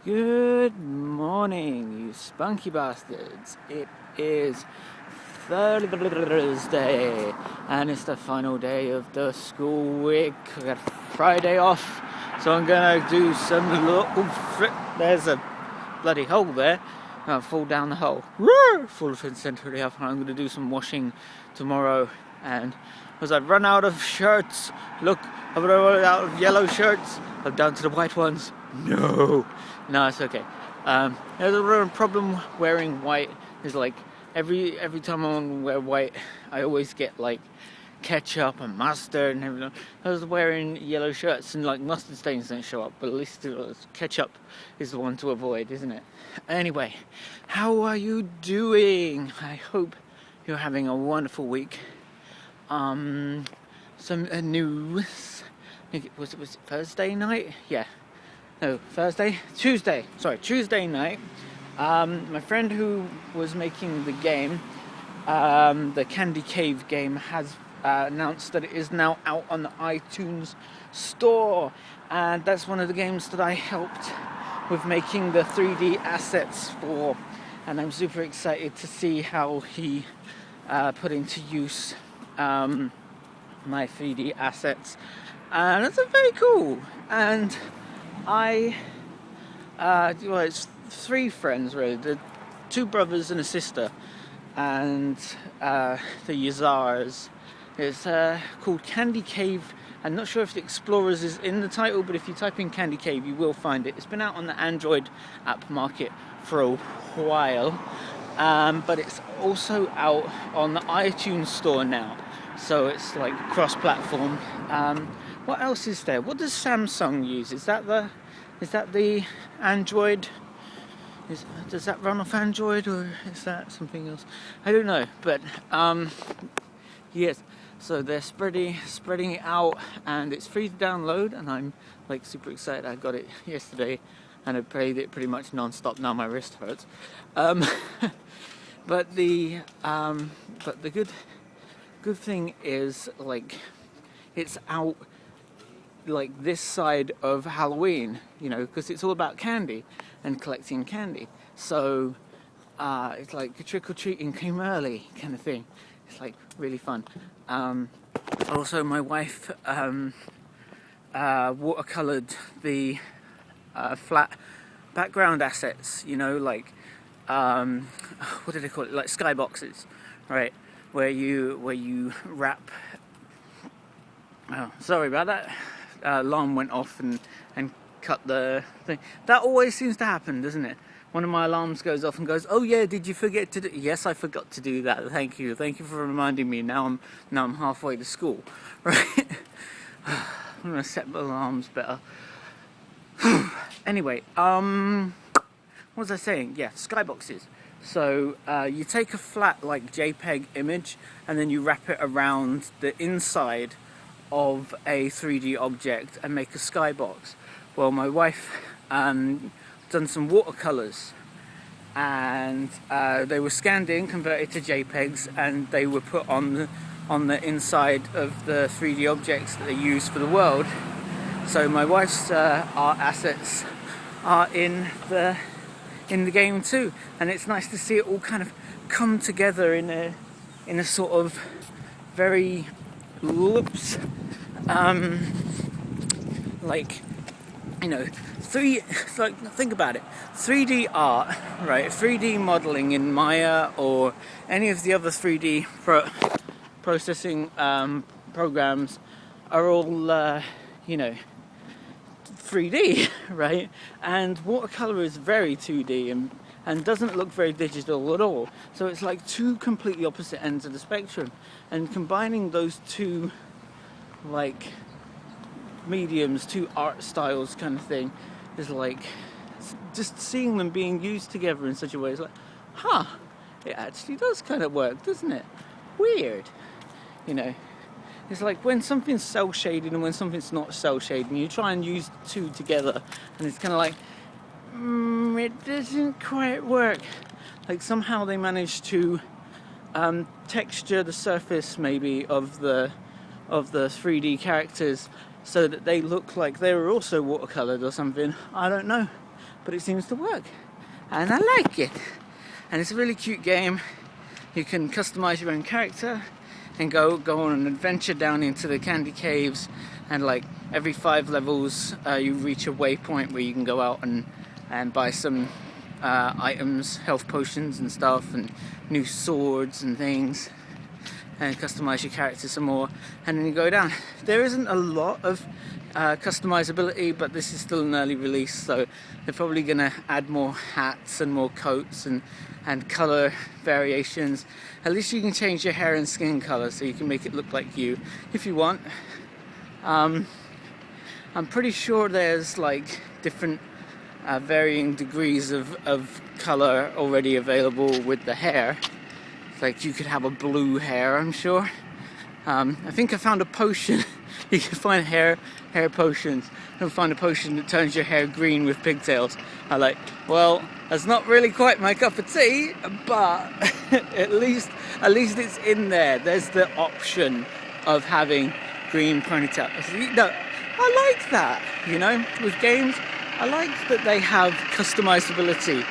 Good morning, you spunky bastards. It is Thursday, and it's the final day of the school week. I got Friday off, so I'm gonna do some there's a bloody hole there. I'll fall down the hole. Full of century up, and I'm gonna do some washing tomorrow. And because I've run out of shirts, look, I've run out of yellow shirts. I'm down to the white ones. No, it's okay. There's a real problem wearing white. Is like every time I wear white, I always get like ketchup and mustard and everything. I was wearing yellow shirts and like mustard stains don't show up, but at least ketchup is the one to avoid, isn't it? Anyway, how are you doing? I hope you're having a wonderful week. Some news. I think was it Thursday night? Yeah. No, Tuesday night. My friend who was making the game, the Candy Cave game, has announced that it is now out on the iTunes store, and that's one of the games that I helped with making the 3D assets for, and I'm super excited to see how he put into use my 3D assets, and it's very cool. And it's three friends really, the two brothers and a sister, and the Yazars. It's called Candy Cave. I'm not sure if the Explorers is in the title, but if you type in Candy Cave you will find it. It's been out on the Android app market for a while, but it's also out on the iTunes store now, so it's like cross-platform. What else is there? What does Samsung use? Is that the Android? Does that run off Android, or is that something else? I don't know, but yes. So they're spreading it out, and it's free to download, and I'm like super excited. I got it yesterday, and I played it pretty much non-stop. Now my wrist hurts. But the good thing is, like, it's out like this side of Halloween, because it's all about candy and collecting candy. So it's like trick-or-treating came early kind of thing. It's like really fun. Also, my wife watercolored the flat background assets, like what do they call it, like skyboxes, right, where you wrap. Oh, sorry about that. Alarm went off and cut the thing. That always seems to happen, doesn't it? One of my alarms goes off and goes, "Oh yeah, did you forget to do?" Yes, I forgot to do that. Thank you for reminding me. Now I'm halfway to school, right? I'm gonna set my alarms better. Anyway, what was I saying? Yeah, skyboxes. So you take a flat like JPEG image and then you wrap it around the inside of a 3D object and make a skybox. Well, my wife done some watercolors, and they were scanned in, converted to JPEGs, and they were put on the inside of the 3D objects that they use for the world. So my wife's art assets are in the game too, and it's nice to see it all kind of come together in a sort of very think about it, 3D art, right? 3D modeling in Maya or any of the other 3D processing programs are all 3D, right? And watercolor is very 2D and doesn't look very digital at all. So it's like two completely opposite ends of the spectrum, and combining those two like mediums, two art styles kind of thing, is like just seeing them being used together in such a way is like, it actually does kind of work, doesn't it? Weird. It's like when something's cell shaded and when something's not cell shaded, and you try and use the two together, and it's kind of like it doesn't quite work. Like somehow they managed to texture the surface maybe of the 3D characters so that they look like they were also watercolored or something. I don't know. but it seems to work, and I like it. And it's a really cute game. You can customize your own character and go on an adventure down into the candy caves, and like every 5 levels you reach a waypoint where you can go out and buy some items, health potions and stuff, and new swords and things, and customize your character some more, and then you go down. There isn't a lot of customizability, but this is still an early release, so they're probably going to add more hats and more coats and color variations. At least you can change your hair and skin color, so you can make it look like you if you want. I'm pretty sure there's like different varying degrees of color already available with the hair. Like you could have a blue hair, I'm sure. I think I found a potion. You can find hair potions. You'll find a potion that turns your hair green with pigtails. I like, well, that's not really quite my cup of tea, but at least it's in there. There's the option of having green ponytail. No, I like that, you know, with games. I like that they have customizability,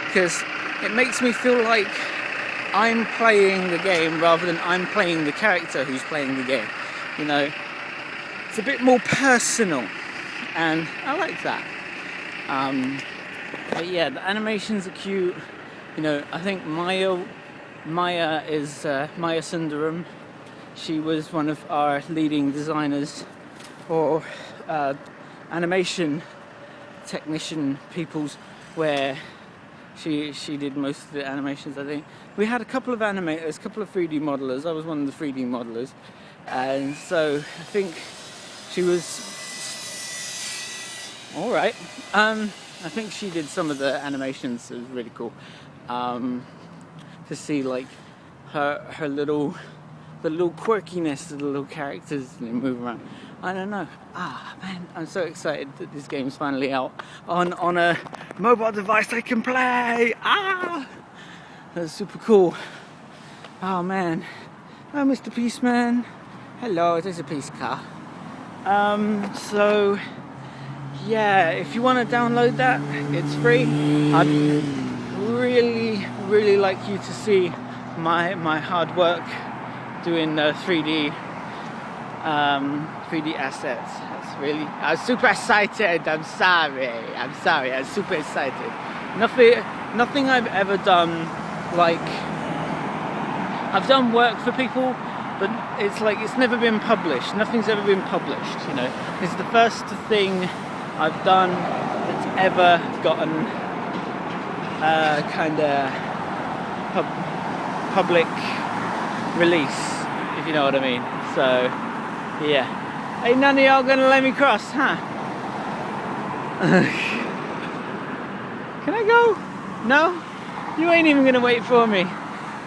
because it makes me feel like I'm playing the game rather than I'm playing the character who's playing the game. You know, it's a bit more personal, and I like that. But yeah, the animations are cute. You know, I think Maya is Maya Sundaram. She was one of our leading designers, or animation technician peoples, where she did most of the animations. I think we had a couple of animators, a couple of 3D modelers. I was one of the 3D modelers, and so I think she was all right. I think she did some of the animations. It was really cool to see like her little quirkiness, the little characters and they move around. I don't know. Man, I'm so excited that this game's finally out on a mobile device I can play. That's super cool. Oh man. Oh, Mr. Peaceman. Hello, there's a peace car. So yeah, if you want to download that, it's free. I'd really like you to see my hard work doing 3D assets. I'm super excited. I'm sorry. I'm super excited. Nothing I've ever done, like, I've done work for people, but it's like it's never been published. Nothing's ever been published, you know. This is the first thing I've done that's ever gotten kind of public release, if you know what I mean. So yeah, ain't none of y'all gonna let me cross, huh? Can I go? No? You ain't even gonna wait for me.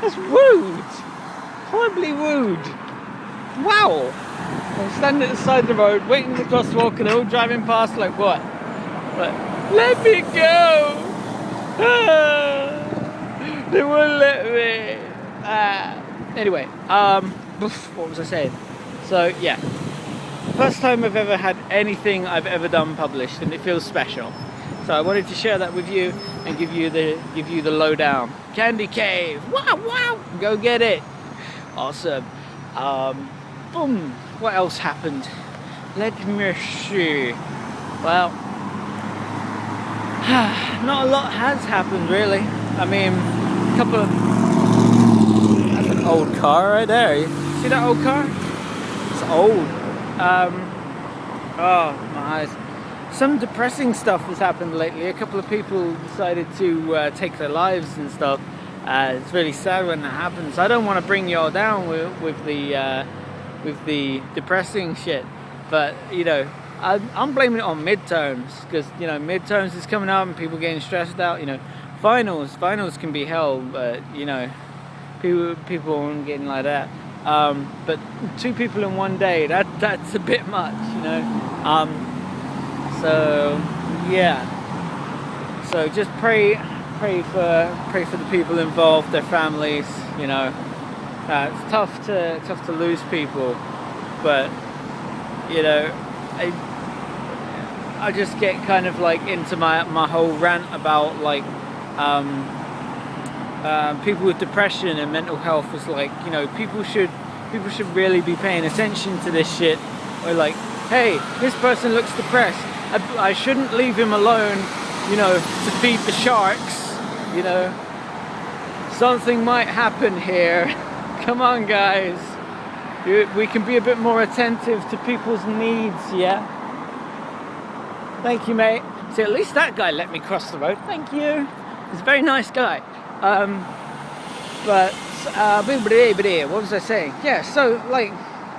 That's rude. Horribly rude. Wow. I'm standing at the side of the road waiting for the crosswalk and they're all driving past like what? Like, let me go! They won't let me. Anyway, what was I saying? So yeah, first time I've ever had anything I've ever done published, and it feels special. So I wanted to share that with you and give you the lowdown. Candy Cave, wow, go get it. Awesome. Boom. What else happened? Let me see. Well, not a lot has happened really. I mean, a couple of... That's an old car right there. See that old car? It's old. Oh my eyes. Some depressing stuff has happened lately. A couple of people decided to take their lives and stuff. It's really sad when that happens. I don't want to bring y'all down with the depressing shit, but you know, I'm blaming it on midterms, because you know, midterms is coming up and people getting stressed out. You know, finals can be hell, but you know, people aren't getting like that. But 2 people in one day, that's a bit much, you know. So yeah, so just pray for the people involved, their families. You know, it's tough to lose people, but you know, I just get kind of like into my whole rant about like people with depression and mental health. Was like, you know, people should really be paying attention to this shit. Or like, hey, this person looks depressed. I shouldn't leave him alone, you know, to feed the sharks. You know, something might happen here. Come on, guys. We can be a bit more attentive to people's needs, yeah? Thank you, mate. See, at least that guy let me cross the road. Thank you. He's a very nice guy. What was I saying? Yeah, so, like,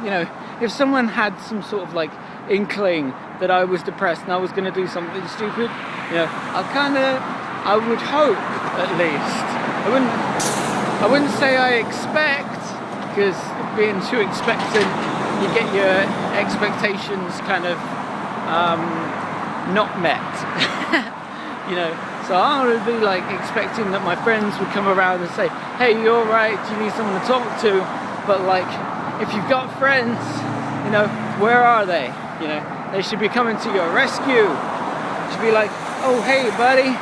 you know, if someone had some sort of, like, inkling that I was depressed and I was going to do something stupid, you know, I would hope, at least. I wouldn't say I expect, because being too expectant, you get your expectations kind of not met. You know, so I would be like expecting that my friends would come around and say, hey, you alright, do you need someone to talk to? But like, if you've got friends, you know, where are they? You know, they should be coming to your rescue. You should be like, oh hey buddy,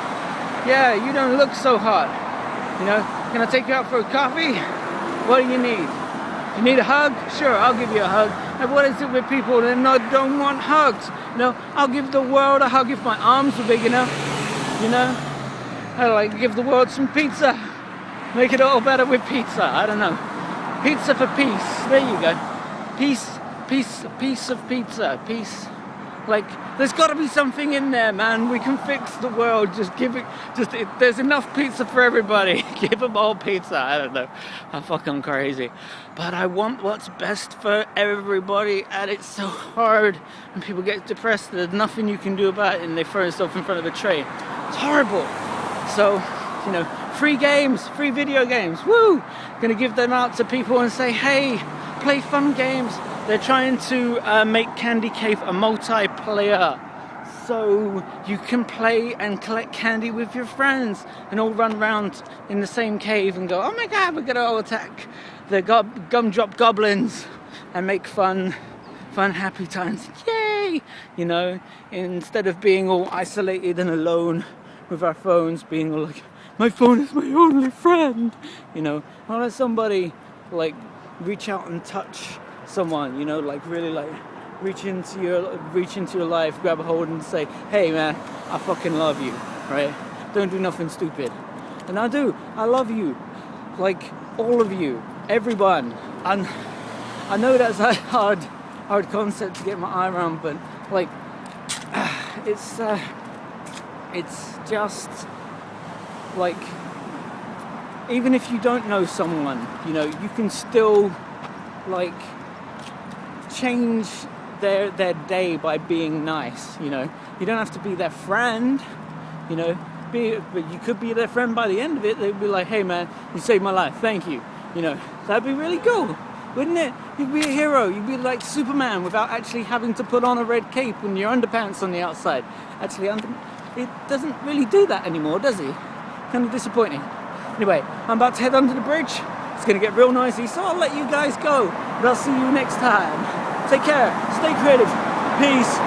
yeah, you don't look so hot. You know, can I take you out for a coffee? What do you need? You need a hug? Sure, I'll give you a hug. And what is it with people that don't want hugs? You know, I'll give the world a hug if my arms were big enough. You know, I like give the world some pizza. Make it all better with pizza. I don't know. Pizza for peace. There you go. Piece of pizza. Peace. Like, there's got to be something in there, man. We can fix the world. There's enough pizza for everybody. Give them all pizza. I don't know. I'm fucking crazy. But I want what's best for everybody, and it's so hard. And people get depressed. There's nothing you can do about it, and they throw themselves in front of a train. It's horrible. So, you know, free games, free video games. Woo! Gonna give them out to people and say, hey, play fun games. They're trying to make Candy Cave a multiplayer, so you can play and collect candy with your friends and all run around in the same cave and go, oh my god, we're gonna all attack the gumdrop goblins and make fun happy times. Yay! You know, instead of being all isolated and alone with our phones, being all like, my phone is my only friend. You know, I'll let somebody like reach out and touch someone, you know, like really like reach into your life, grab a hold and say, hey man, I fucking love you, right? Don't do nothing stupid. And I love you, like all of you, everyone. And I know that's a hard concept to get my eye around, but like it's just like, even if you don't know someone, you know, you can still like change their day by being nice. You know, you don't have to be their friend, you know, but you could be their friend. By the end of it, they'd be like, hey man, you saved my life, thank you. You know, that'd be really cool, wouldn't it? You'd be a hero. You'd be like Superman without actually having to put on a red cape and your underpants on the outside. Actually, it doesn't really do that anymore, does it? Kind of disappointing. Anyway, I'm about to head under the bridge. It's going to get real noisy, so I'll let you guys go. But I'll see you next time. Take care. Stay creative. Peace.